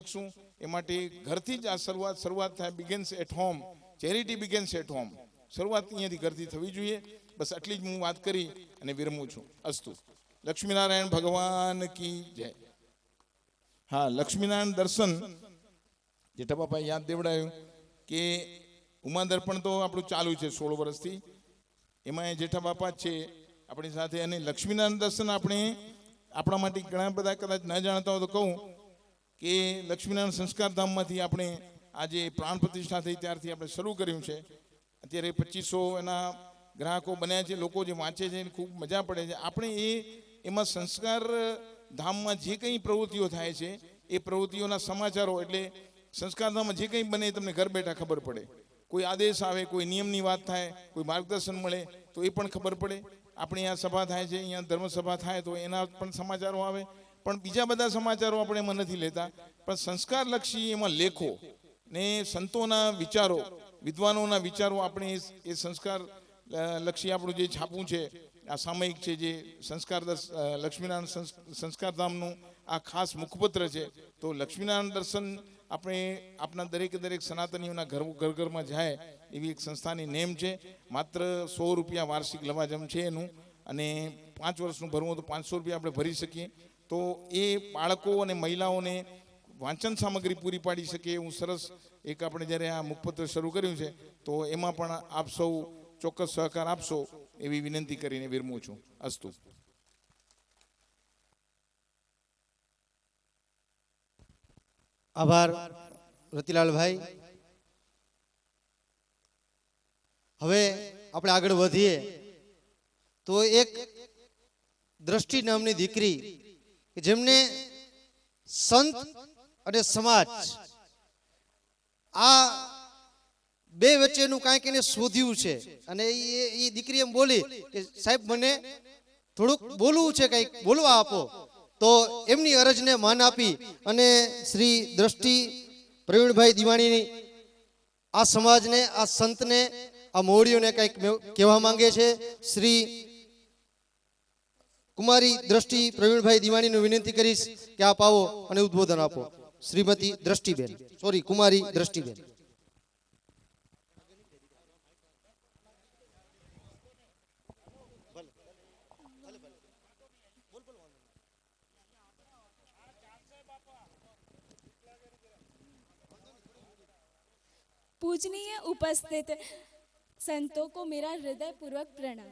શકશું એ માટે ઘરથી જ આ શરૂઆત થાય. Begins at home, charity begins at home. શરૂઆત અહીંયાથી ઘરથી થવી જોઈએ. બસ આટલી જ હું વાત કરી અને વિરમું છું. અસ્તુ. લક્ષ્મીનારાયણ ભગવાન કી જય. હા, લક્ષ્મીનારાયણ દર્શન જેઠા બાપાએ યાદ દેવડાયું કે ઉમા દર્પણ તો આપણું ચાલુ છે 16 વર્ષથી. એમાં જેઠા બાપા જ છે આપણી સાથે. અને લક્ષ્મીનારાયણ દર્શન આપણે આપણા માટે ઘણા બધા કદાચ ન જાણતા હોય તો કહું કે લક્ષ્મીનારાયણ સંસ્કાર ધામમાંથી આપણે આજે પ્રાણ પ્રતિષ્ઠા થઈ ત્યારથી આપણે શરૂ કર્યું છે. અત્યારે 2500 એના ગ્રાહકો બન્યા છે. લોકો જે વાંચે છે એને ખૂબ મજા પડે છે. આપણે એમાં સંસ્કાર ધામમાં જે કંઈ પ્રવૃત્તિઓ થાય છે એ પ્રવૃત્તિઓના સમાચારો, એટલે સંસ્કાર ધામમાં જે કંઈ બને તમને ઘર બેઠા ખબર પડે. કોઈ આદેશ આવે, કોઈ નિયમની વાત થાય, કોઈ માર્ગદર્શન મળે તો એ પણ ખબર પડે. આપણે અહીંયા સભા થાય છે, અહીંયા ધર્મસભા થાય તો એના પણ સમાચારો આવે. પણ બીજા બધા સમાચારો આપણે એમાં નથી લેતા. પણ સંસ્કારલક્ષી એમાં લેખો ને સંતોના વિચારો, વિદ્વાનોના વિચારો આપણે એ સંસ્કાર લક્ષી આપણું જે છાપું છે, આ સામયિક છે, જે લક્ષ્મીનારાયણ સંસ્કાર ધામનું આ ખાસ મુખપત્ર છે. તો લક્ષ્મીનારાયણ દર્શન આપણે આપણા દરેક સનાતનીઓના ઘરમાં જાય એવી એક સંસ્થાની નેમ છે. માત્ર 100 રૂપિયા વાર્ષિક લવાજમ છે એનું, અને 5 વર્ષનું ભરવું તો 500 રૂપિયા આપણે ભરી શકીએ. તો એ બાળકો અને મહિલાઓને વાંચન સામગ્રી પૂરી પાડી શકે એવું સરસ એક આપણે જ્યારે આ મુખપત્ર શરૂ કર્યું છે તો એમાં પણ આપ સૌ ચોક્કસ સહકાર આપશો એવી વિનંતી કરીને વિરમું છું. અસ્તુ. આભાર રતિલાલભાઈ. હવે આપણે આગળ વધીએ તો એક દ્રષ્ટિ નામની દીકરી કે જેમને સંત અને સમાજ આ બે વચ્ચેનું કાંઈક એને શોધ્યું છે. અને એ દીકરી એમ બોલી કે સાહેબ મને થોડુંક બોલવું છે, કંઈક બોલવા આપો. તો એમની અરજને માન આપી અને શ્રી દ્રષ્ટિ પ્રવીણભાઈ દિવાણીની આ સમાજને, આ સંતને, આ મોવડીઓને કંઈક કહેવા માંગે છે. શ્રી કુમારી દ્રષ્ટિ પ્રવીણભાઈ દિવાણીને વિનંતી કરીશ કે આપ આવો અને ઉદ્બોધન આપો. શ્રીમતી દ્રષ્ટિબેન, સોરી કુમારી દ્રષ્ટિબેન. पूजनीय उपस्थित संतों को मेरा हृदयपूर्वक प्रणाम.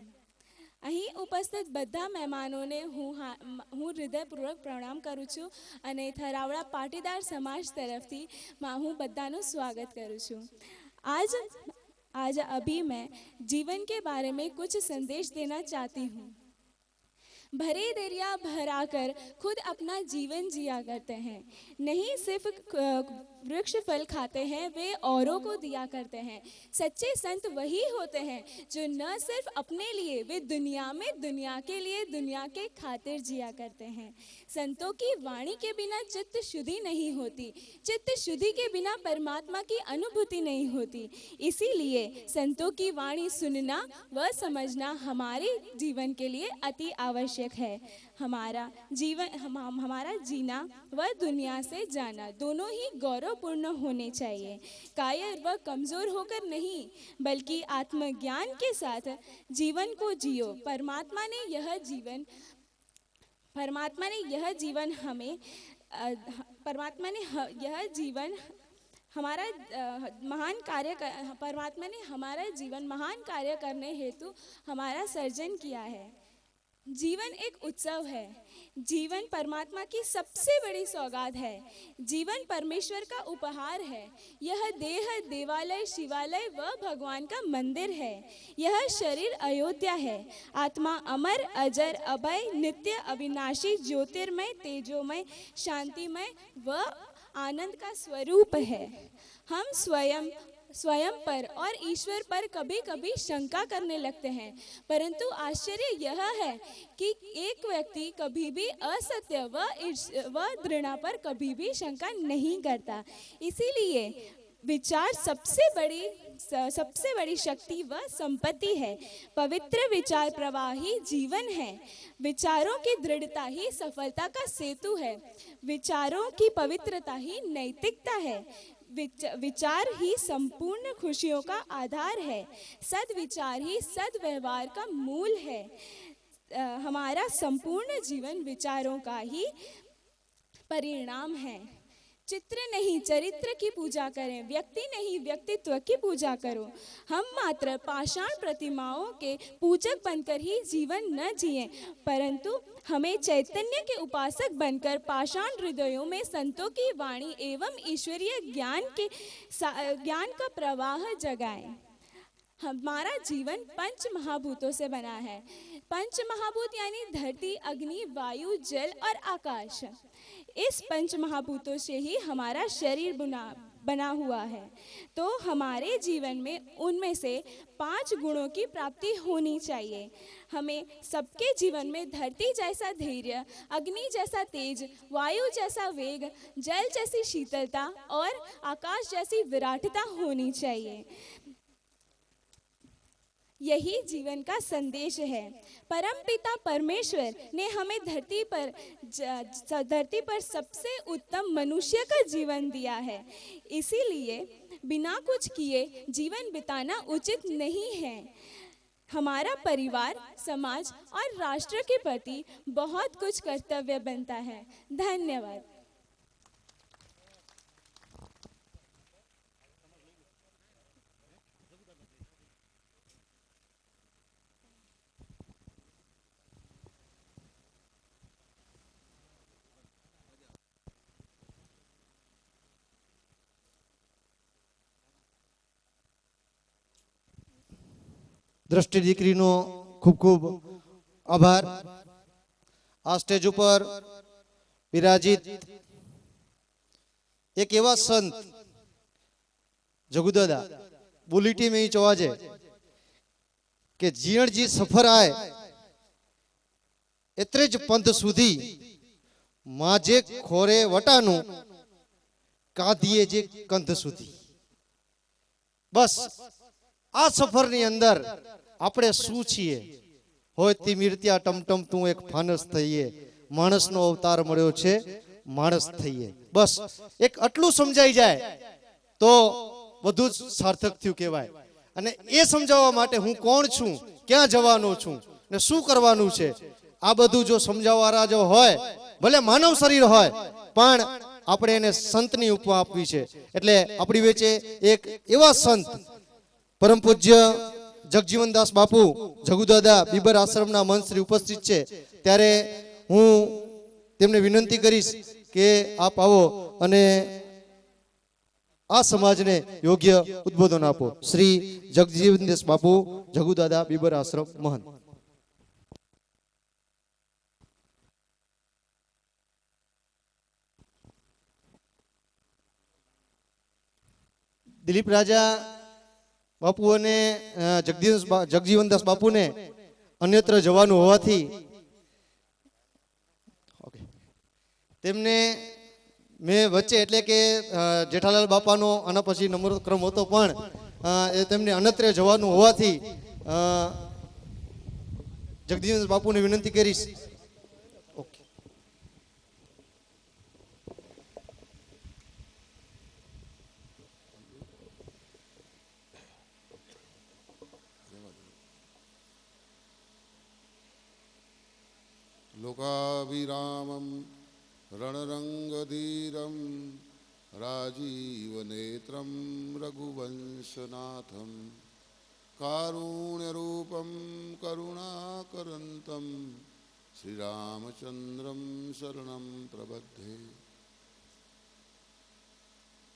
અહીં ઉપસ્થિત બધા મહેમાનોને હું હૃદયપૂર્વક પ્રણામ કરું છું અને થરાવડા પાટીદાર સમાજ તરફથી હું બધાનું સ્વાગત કરું છું. आज अभी मैं जीवन के बारे में कुछ संदेश देना चाहती हूँ. भरे दरिया भराकर खुद अपना जीवन जिया करते हैं, नहीं सिर्फ वृक्ष फल खाते हैं, वे औरों को दिया करते हैं. सच्चे संत वही होते हैं जो न सिर्फ अपने लिए, वे दुनिया के लिए, दुनिया के खातिर जिया करते हैं. संतों की वाणी के बिना चित्त शुद्धि नहीं होती, चित्त शुद्धि के बिना परमात्मा की अनुभूति नहीं होती. इसीलिए संतों की वाणी सुनना व समझना हमारे जीवन के लिए अति आवश्यक है. हमारा जीना व दुनिया से जाना दोनों ही गौरवपूर्ण होने चाहिए. कायर व कमज़ोर होकर नहीं, बल्कि आत्मज्ञान के साथ जीवन को जियो. परमात्मा ने यह जीवन महान कार्य करने हेतु हमारा सर्जन किया है. जीवन एक उत्सव है. जीवन परमात्मा की सबसे बड़ी सौगात है. जीवन परमेश्वर का उपहार है. यह देह देवालय, शिवालय व भगवान का मंदिर है. यह शरीर अयोध्या है. आत्मा अमर, अजर, अभय, नित्य, अविनाशी, ज्योतिर्मय, तेजोमय, शांतिमय व आनंद का स्वरूप है. हम स्वयं पर और ईश्वर पर कभी कभी शंका करने लगते हैं, परंतु आश्चर्य यह है कि एक व्यक्ति कभी भी असत्य व घृणा पर कभी भी शंका नहीं करता. इसीलिए विचार सबसे बड़ी शक्ति व संपत्ति है। पवित्र विचार प्रवाह ही जीवन है। विचारों की दृढ़ता ही सफलता का सेतु है। विचारों की पवित्रता ही नैतिकता है। विचार ही संपूर्ण खुशियों का आधार है। सद्विचार ही सद्व्यवहार का मूल है। हमारा संपूर्ण जीवन विचारों का ही परिणाम है। चित्र नहीं चरित्र की पूजा करें, व्यक्ति नहीं व्यक्तित्व की पूजा करो। हम मात्र पाषाण प्रतिमाओं के पूजक बनकर ही जीवन न जिएं, परंतु हमें चैतन्य के उपासक बनकर पाषाण हृदयों में संतों की वाणी एवं ईश्वरीय ज्ञान का प्रवाह जगाएं। हमारा जीवन पंच महाभूतों से बना है। पंच महाभूत यानी धरती, अग्नि, वायु, जल और आकाश। इस पंच महाभूतों से ही हमारा शरीर बना हुआ है। तो हमारे जीवन में उनमें से 5 गुणों की प्राप्ति होनी चाहिए। हमें सबके जीवन में धरती जैसा धैर्य, अग्नि जैसा तेज, वायु जैसा वेग, जल जैसी शीतलता और आकाश जैसी विराटता होनी चाहिए। यही जीवन का संदेश है। परमपिता परमेश्वर ने हमें धरती पर सबसे उत्तम मनुष्य का जीवन दिया है। इसीलिए बिना कुछ किए जीवन बिताना उचित नहीं है। हमारा परिवार, समाज और राष्ट्र के प्रति बहुत कुछ कर्तव्य बनता है। धन्यवाद। દ્રષ્ટિ દીકરીનો ખૂબ ખૂબ આભાર। આ સ્ટેજ ઉપર વિરાજિત એક એવા સંત જગુદાદા બુલેટી में चवाजे કે જીણજી સફર આય એત્રે જ પંથ સુધી માજે ખોરે વટાનું કાધીએ જે કંધ સુધી। બસ આ સફરની અંદર આપણે શું છીએ? હોય તી મીરત્યા ટમટમ તું એક ફાનસ થઈએ, માણસનો અવતાર મળ્યો છે, માણસ થઈએ। બસ એક આટલું સમજાઈ જાય તો બધું જ સાર્થક થયું કહેવાય। અને એ સમજાવવા માટે હું કોણ છું, ક્યાં જવાનો છું ને શું કરવાનું છે, આ બધું જો સમજાવવાળા જો હોય, ભલે માનવ શરીર હોય પણ આપણે એને સંતની ઉપમા આપવી છે। એટલે આપણી વચ્ચે એક એવા સંત परम पूज्य जगजीवनदास बापू जगुदादा बीबर आश्रमना मंच श्री उपस्थित है। त्यारे हूँ तेमने विनंती करीश के आप आवो अने आ समाज ने योग्य उद्बोधन आपो। श्री जगजीवनदास बापू जगुदादा बीबर आश्रम महंत। दिलीप राजा बापू ने जगजीवनदास बापू ने अन्यत्र जवानु होवाथी तेमने मैं वच्चे एटले के जेठालाल बापानो आना पछी नंबर क्रम होतो पण तेमने अन्यत्र जवानु होवाथी जगजीवनदास बापू ने विनंती करीश। लोकाभिरामं रणरंगधीरं राजीवनेत्रं रघुवंशनाथं कारुण्यरूपं करुणाकरन्तं श्रीरामचन्द्रं शरणं प्रबध्ये।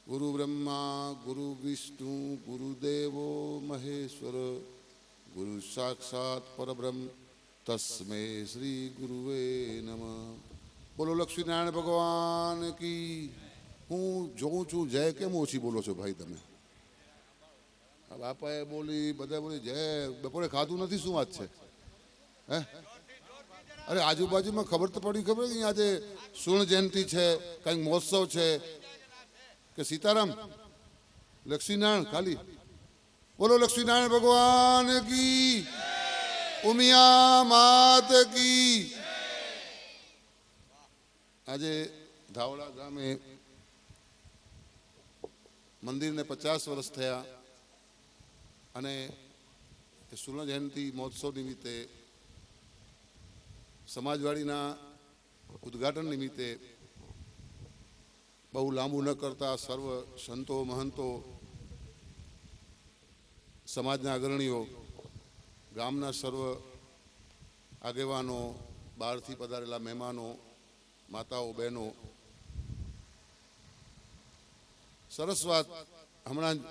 गुरुब्रह्मा गुरुविष्णु गुरुदेवो महेश्वर गुरु साक्षात् परब्रह्म तस्मै श्री गुरुवे नमः। बोलो लक्ष्मी नारायण भगवान की। हूँ जोऊँ छूँ जय केम ओછી बोलो छो भाई तमे? बापाए बोली, बधाए बोली जय। बपोरे खाधुं नथी, शुं वात छे? हे अरे आजूबाजू में खबर तो पड़ी, खबर नहीं आज स्वर्ण जयंती है, कहीं महोत्सव है कि सीताराम લક્ષ્મીનારાયણ ખાલી બોલો, લક્ષ્મીનારાયણ ભગવાન કી, ઉમિયા માત કી. આજે ધાવડા ગામે મંદિરને 50 વર્ષ થયા અને સુવર્ણ જયંતિ મહોત્સવ નિમિત્તે સમાજવાડીના ઉદ્ઘાટન નિમિત્તે બહુ લાંબુ ન કરતા સર્વ સંતો મહંતો, સમાજના અગ્રણીઓ, ગામના સર્વ આગેવાનો, બહારથી પધારેલા મહેમાનો, માતાઓ, બહેનો, સરસ વાત હમણાં જ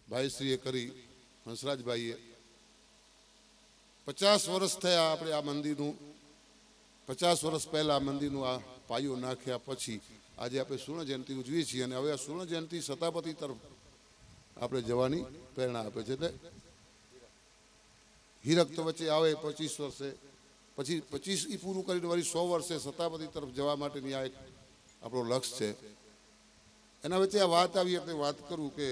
ભાઈશ્રીએ કરી, હંસરાજભાઈએ. 50 વર્ષ થયા આપણે આ મંદિરનું, 50 વર્ષ પહેલા મંદિરનું આ પાયો નાખ્યા પછી આજે આપણે સુવર્ણ જયંતિ ઉજવીએ છીએ અને હવે આ સુવર્ણ જયંતિ સતાપતિ તરફ આપણે જવાની પ્રેરણા આપે છે. એટલે હીરક તો વચ્ચે આવે 25 વર્ષે, પછી 25 પૂરું કરીને વળી 100 વર્ષે સતાપતિ તરફ જવા માટેની આ એક આપણો લક્ષ્ય છે. એના વચ્ચે આ વાત આવી એટલે વાત કરું કે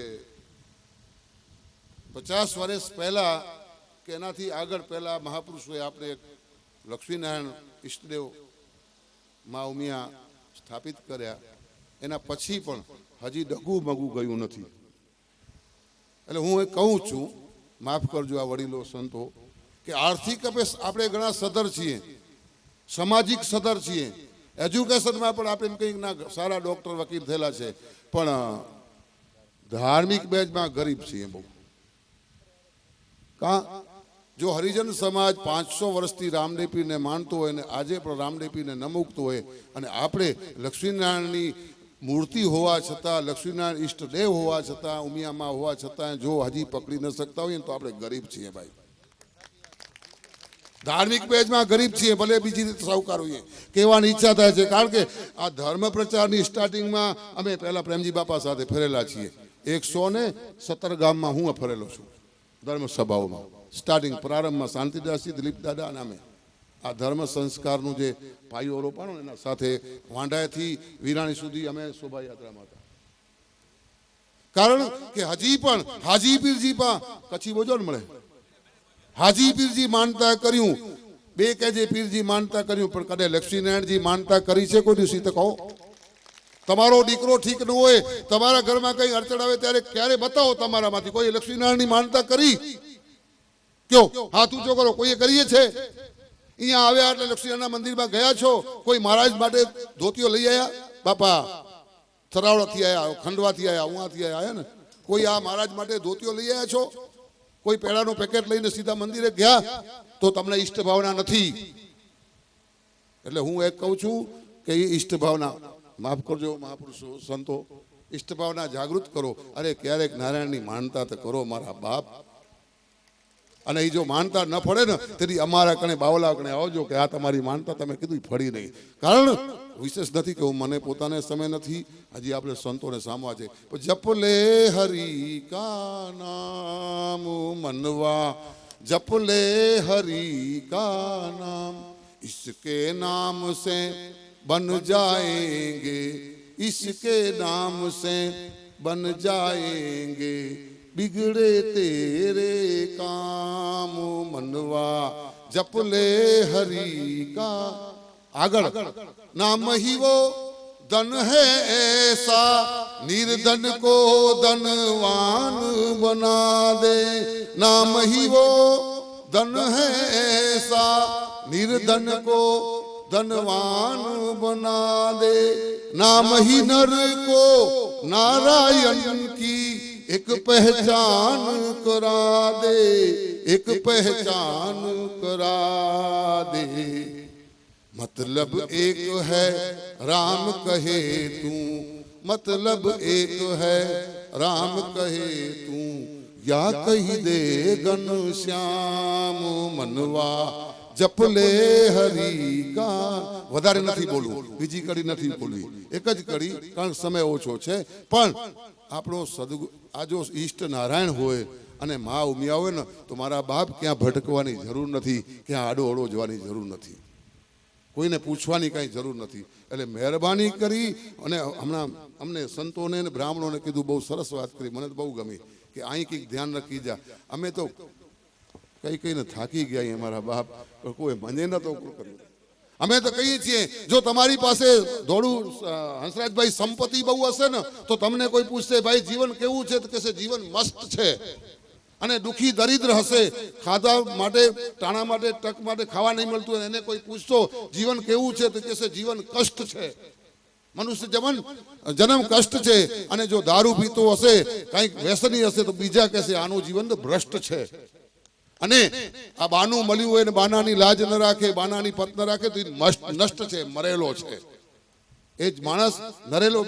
50 વર્ષ પહેલા કે એનાથી આગળ પહેલા મહાપુરુષોએ આપણે એક લક્ષ્મીનારાયણ ઈષ્ટદેવ મા ઉમિયા સ્થાપિત કર્યા. એના પછી પણ હજી ડગું મગું ગયું નથી. એટલે હું એ કહું છું, માફ કરજો આ વડીલો સંતો, કે આર્થિક આપણે ઘણા સધર છીએ, સામાજિક સધર છીએ, એજ્યુકેશનમાં પણ આપણે એમ કંઈક ના સારા ડૉક્ટર વકીલ થયેલા છે, પણ ધાર્મિક બેજમાં ગરીબ છીએ બહુ. જો હરિજન સમાજ 500 વર્ષથી રામદેવ પીરને માનતો હોય ને આજે પણ રામદેવ પીરને ન મૂકતો હોય અને આપણે લક્ષ્મીનારાયણની મૂર્તિ હોવા છતાં, લક્ષ્મીનારાયણ ઈષ્ટદેવ હોવા છતાં, ઉમિયામાં હોવા છતાં જો હજી પકડી ન શકતા હોઈએ તો આપણે ગરીબ છીએ ભાઈ. ધાર્મિક પેજમાં ગરીબ છીએ, ભલે બીજી રીતે સાહુકાર હોઈએ. કહેવાની ઈચ્છા થાય છે કારણ કે આ ધર્મ પ્રચારની સ્ટાર્ટિંગમાં અમે પહેલા પ્રેમજી બાપા સાથે ફરેલા છીએ. 117 ગામમાં હું ફરેલો છું ધર્મ સભાઓમાં. સ્ટાર્ટિંગ પ્રારંભમાં શાંતિદાસજી, દિલીપ દાદા નામે આ ધર્મ સંસ્કારનું જે પાયો રોપાણો એના સાથે વાંઢાથી વિરાણી સુધી અમે શોભાયાત્રામાં હતા. કારણ કે હજી પણ હાજી પીરજી પણ કચ્છી બોજો ને મળે, હાજી પીરજી માનતા કર્યું, 2 કેજે પીરજી માનતા કર્યું, પણ કદાચ લક્ષ્મીનારાયણજી માનતા કરી છે કોઈ દિવસ? તો કહો. તમારો દીકરો ઠીક ન હોય, તમારા ઘરમાં કઈ અડચણ આવે ત્યારે ક્યારે બતાવો તમારામાંથી કોઈ લક્ષ્મીનારાયણની માનતા કરી? કયો હાથ ઊંચો કરો. કોઈએ કરીએ છે? અહીંયા આવ્યા એટલે લક્ષ્મીનારાયણના મંદિરમાં ગયા છો? કોઈ મહારાજ માટે ધોતીઓ લઈ આવ્યા? બાપા થરાવડાથી આવ્યા, ખંડવાથી આવ્યા, ઉવાથી આવ્યા ને? કોઈ આ મહારાજ માટે ધોતીઓ લઈ આવ્યા છો? કોઈ પેડાનું પેકેટ લઈને સીધા મંદિરે ગયા તો તમને ઈષ્ટ ભાવના નથી. એટલે હું એક કહું છું કે એ ઈષ્ટ ભાવના, માફ કરજો મહાપુરુષો સંતો, ઈષ્ટ ભાવના જાગૃત કરો. અરે ક્યારેક નારાયણની માનતા તો કરો મારા બાપ. અને એ જો માનતા ન પડે ને તેથી અમારા કણે બાવલા કણે આવજો કે આ તમારી માનતા તમે કીધું ફળી નહીં. કારણ વિશેષ નથી કે હું મને પોતાને સમય નથી, હજી આપણે સંતોને સામવા છે. જપ લે હરી કા નામ મનવા, જપ લે હરી કા નામ, इसके नाम से बन जाएंगे, इसके नाम से बन जाएंगे, बिगड़े तेरे काम मनवा, जप ले हरि का. આગળ नाम ही वो धन है ऐसा, निर्धन को धनवान बना दे. नाम ही वो धन है ऐसा, निर्धन को धनवान बना दे. नाम ही नर को नारायण की एक पहचान करा दे, एक पहचान करा दे. मतलब एक है राम कहे तू, मतलब एक है राम कहे तू, या कही दे घन श्याम मनवा, जप ले हरि का. વધારે નથી બોલવું, બીજી કડી નથી બોલવી, એક જ કડી, કારણ સમય ઓછો છે. પણ આપણો સદગુરુ આ જો ઈષ્ટ નારાયણ હોય અને મા ઉમિયા હોય ને તો મારા બાપ ક્યાં ભટકવાની જરૂર નથી, ક્યાં આડો અડો જવાની જરૂર નથી. કોઈને પૂછવાની કાંઈ જરૂર નથી. એટલે મહેરબાની કરી અને હમણાં અમને સંતોને અને બ્રાહ્મણોને કીધું, બહુ સરસ વાત કરી, મને તો બહુ ગમી કે અહીં કંઈક ધ્યાન રાખી જા. અમે તો કઈ કઈને થાકી ગયા અહીં અમારા બાપ, પણ કોઈ મને નતો કર્યું. અમે તો કહીએ છીએ, જો તમારી પાસે થોડું હંસરાજભાઈ સંપત્તિ બહુ હશે ને તો તમને કોઈ પૂછશે ભાઈ જીવન કેવું છે, તો કહેશે જીવન મસ્ત છે. અને દુખી દરિદ્ર હશે, ખાધા માટે ટાણા માટે ટક માટે ખાવા નહીં મળતું, એને કોઈ પૂછશો જીવન કેવું છે તો કહેશે જીવન કષ્ટ છે. મનુષ્ય જન્મ કષ્ટ છે. અને જો દારૂ પીતો હશે, કંઈક વ્યસની હશે, તો બીજા કહેશે આનું જીવન તો ભ્રષ્ટ છે. અને આ બાનું મળ્યું હોય ને બાનાની લાજ ન રાખે, બાનાની પત ન રાખે તો નષ્ટ છે, મરેલો છે. એ જ માણસ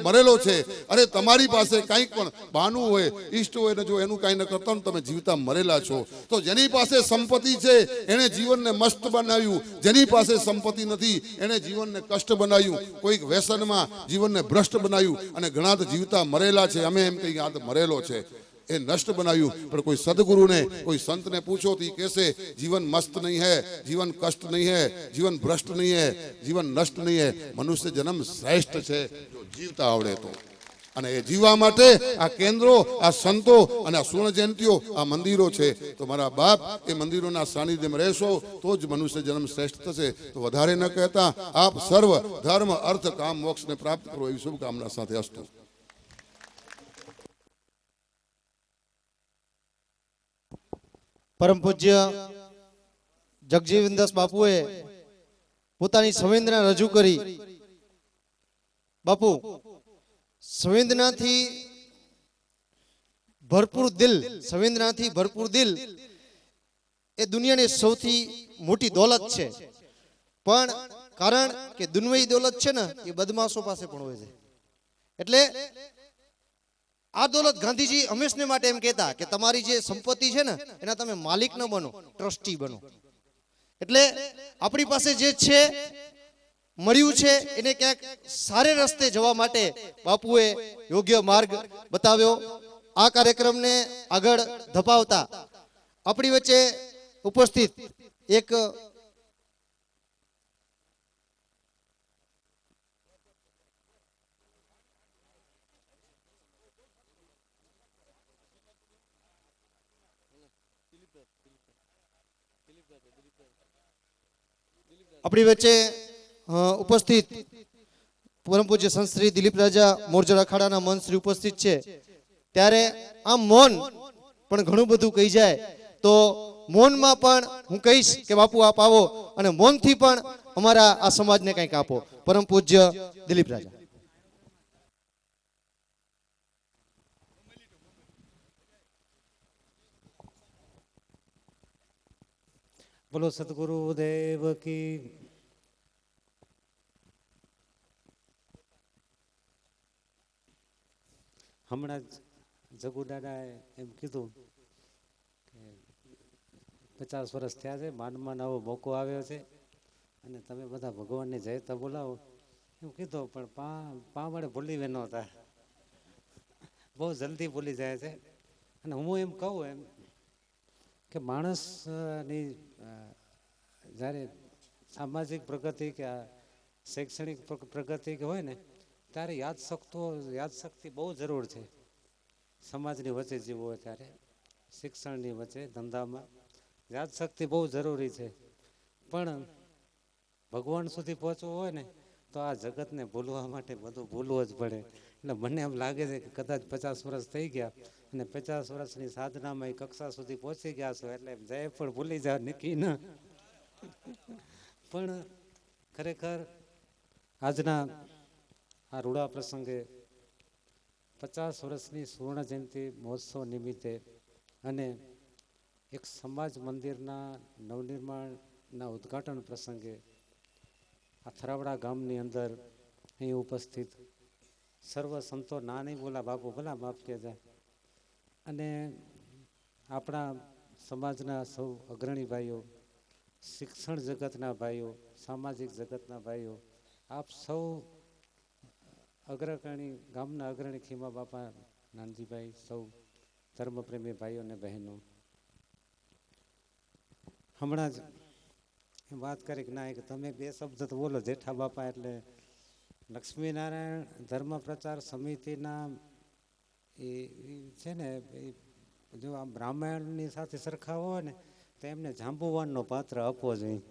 મરેલો છે. અરે તમારી પાસે કંઈક પણ બાનું હોય, ઈષ્ટ હોય ને જો એનું કાંઈ ન કરતા તમે જીવતા મરેલા છો. તો જેની પાસે સંપત્તિ છે એને જીવનને મસ્ત બનાવ્યું, જેની પાસે સંપત્તિ નથી એને જીવનને કષ્ટ બનાવ્યું, કોઈક વ્યસનમાં જીવનને ભ્રષ્ટ બનાવ્યું, અને ઘણા તો જીવતા મરેલા છે. અમે એમ કહીએ આ તો મરેલો છે, એ નષ્ટ બનાવ્યું. પણ કોઈ સદગુરુને કોઈ સંતને પૂછો તો એ કહેશે જીવન મસ્ત નહીં હે, જીવન કષ્ટ નહીં હે, જીવન ભ્રષ્ટ નહીં હે, જીવન નષ્ટ નહીં હે. મનુષ્ય જન્મ શ્રેષ્ઠ છે જો જીવતા આવડે તો. અને એ જીવવા માટે આ કેન્દ્રો, આ સંતો અને આ સુવર્ણ જયંતીઓ, આ મંદિરો છે. તો મારા બાપ, એ મંદિરોના સાનિધ્યમાં રહેશો તો જ મનુષ્ય જન્મ શ્રેષ્ઠ થશે. તો વધારે ન કહેતા આપ સર્વ ધર્મ અર્થ કામ મોક્ષને પ્રાપ્ત કરો એવી શુભકામના સાથે અસ્તુ. પરમ પૂજ્ય જગજીવનદાસ બાપુએ પોતાની સંવેદના રજૂ કરી. બાપુ સંવેદનાથી ભરપૂર દિલ એ દુનિયાની સૌથી મોટી દોલત છે. પણ કારણ કે દુનિયાવી દોલત છે ને એ બદમાશો પાસે પણ હોય છે. એટલે આ દોલત ગાંધીજી હંમેશને માટે એમ કહેતા કે તમારી જે સંપત્તિ છે ને એના તમે માલિક ન બનો, ટ્રસ્ટી બનો. એટલે આપણી પાસે જે છે, મળ્યું છે, એને ક્યાંક સારે રસ્તે જવા માટે બાપુએ યોગ્ય માર્ગ બતાવ્યો. આ કાર્યક્રમને આગળ ધપાવતા આપણી વચ્ચે ઉપસ્થિત એક આપણી વચ્ચે ઉપસ્થિત પરમ પૂજ્ય સંત શ્રી દિલીપ રાજા મોરજર અખાડાના મન શ્રી ઉપસ્થિત છે. ત્યારે આમ મૌન પણ ઘણું બધું કહી જાય. તો મૌનમાં પણ હું કહીશ કે બાપુ આપ આવો અને મૌનથી પણ અમારા આ સમાજને કંઈક આપો. પરમ પૂજ્ય દિલીપ રાજા. બોલો સદગુરુ દેવ કી. હમણાં જ જગુ દાદાએ એમ કીધું કે 50 વર્ષ થયા છે, માનમાં આવો મોકો આવ્યો છે અને તમે બધા ભગવાનને જયતા બોલાવો એમ કીધું. પણ પા વડે ભૂલી વે નહોતા, બહુ જલ્દી ભૂલી જાય છે. અને હું એમ કહું એમ કે માણસની જ્યારે સામાજિક પ્રગતિ કે શૈક્ષણિક પ્રગતિ કે હોય ને ત્યારે યાદશક્તિ બહુ જરૂર છે. સમાજની વચ્ચે જીવવું હોય ત્યારે, શિક્ષણની વચ્ચે, ધંધામાં યાદશક્તિ બહુ જરૂરી છે. પણ ભગવાન સુધી પહોંચવું હોય ને તો આ જગતને ભૂલવા માટે બધું ભૂલવું જ પડે. એટલે મને એમ લાગે છે કે કદાચ 50 વર્ષ થઈ ગયા અને 50 વર્ષની સાધનામાં એ કક્ષા સુધી પહોંચી ગયા છો એટલે જય પણ ભૂલી જાવ નક્કી ન. પણ ખરેખર આજના આ રૂડા પ્રસંગે 50 વર્ષની સુવર્ણ જયંતિ મહોત્સવ નિમિત્તે અને એક સમાજ મંદિરના નવનિર્માણના ઉદ્ઘાટન પ્રસંગે આ થરાવડા ગામની અંદર અહીં ઉપસ્થિત સર્વ સંતો, ના નહીં બોલા બાપુ, ભલા માફ કહેજા, અને આપણા સમાજના સૌ અગ્રણી ભાઈઓ, શિક્ષણ જગતના ભાઈઓ, સામાજિક જગતના ભાઈઓ, આપ સૌ અગ્રણી ગામના અગ્રણી ખીમા બાપા, નાનજીભાઈ, સૌ ધર્મપ્રેમી ભાઈઓ અને બહેનો, હમણાં જ એમ વાત કરી કે ના કે તમે બે શબ્દ તો બોલો જેઠા બાપા એટલે લક્ષ્મીનારાયણ ધર્મ પ્રચાર સમિતિના એ છે ને એ જો આમ રામાયણની સાથે સરખાવો હોય ને તો એમને જાંબુવાનનો પાત્ર આપવો જોઈએ.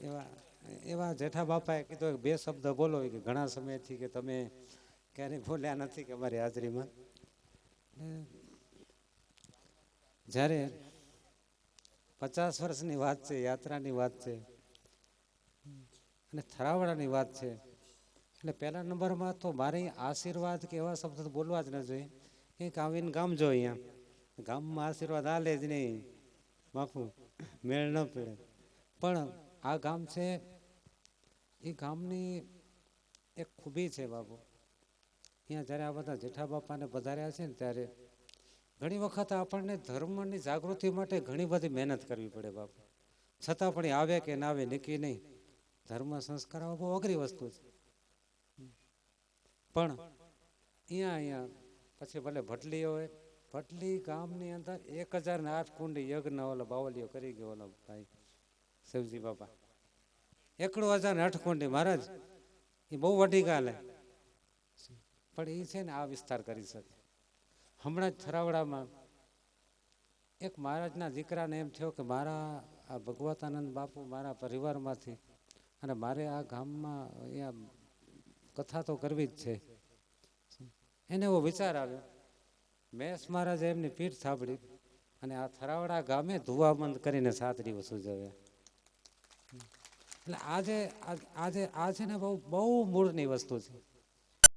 એવા એવા જેઠા બાપાએ કીધું કે બે શબ્દ બોલો કે ઘણા સમયથી કે તમે ક્યારેય બોલ્યા નથી કે અમારી હાજરીમાં. જ્યારે 50 વર્ષની વાત છે, યાત્રાની વાત છે અને થરાવડાની વાત છે, એટલે પહેલા નંબરમાં તો મારે આશીર્વાદ કે એવા શબ્દ તો બોલવા જ ન જોઈએ. કંઈક આવીને ગામ જો અહીંયા ગામમાં આશીર્વાદ આલે જ નહીં બાપુ, મેળ ન પડે. પણ આ ગામ છે એ ગામની એક ખૂબી છે બાપુ. અહીંયા જ્યારે આ બધા જેઠા બાપાને પધાર્યા છે ને ત્યારે ઘણી વખત આપણને ધર્મની જાગૃતિ માટે ઘણી બધી મહેનત કરવી પડે બાપુ. છતાં પણ એ આવે કે ના આવે નક્કી નહીં. ધર્મ સંસ્કાર બહુ અઘરી વસ્તુ છે. પણ અહીંયા પછી ભલે ભટલી હોય, ભટલી ગામની અંદર 1008 કુંડી યજ્ઞ ઓલો બાવલીઓ કરી ગયો ઓલો ભાઈ શિવજી બાપા. 1008 કુંડી મહારાજ એ બહુ વધી ગાલે, પણ એ છે ને આ વિસ્તાર કરી શકે. હમણાં જ થરાવડામાં એક મહારાજના દીકરાને એમ થયો કે મારા આ ભગવતાનંદ બાપુ મારા પરિવારમાંથી અને મારે આ ગામમાં અહીંયા કથા તો કરવી જ છે. એને એવો વિચાર આવ્યો. મેષ મહારાજે એમની પીઠ થાબડી અને આ થરાવડા ગામે ધુવાબંધ કરીને 7 દિવસ ઉજવ્યા. એટલે આજે આ છે ને બહુ મૂળની વસ્તુ છે.